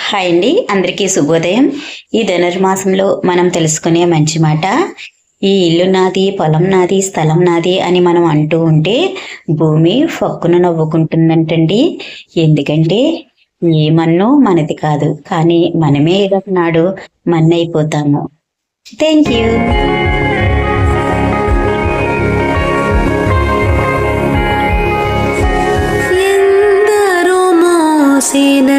Hi అండి, అందరికీ శుభోదయం. ఈ ధనుర్మాసంలో మనం తెలుసుకునే మంచి మాట, ఈ ఇల్లు నాది, పొలం నాది, స్థలం నాది అని మనం అంటూ ఉంటే భూమి ఫక్కున నవ్వుకుంటుందంటండి. ఎందుకంటే ఏ మన్ను మనది కాదు, కానీ మనమే నాడు మన్నైపోతాము. Thank you. ఎందరో మోసిన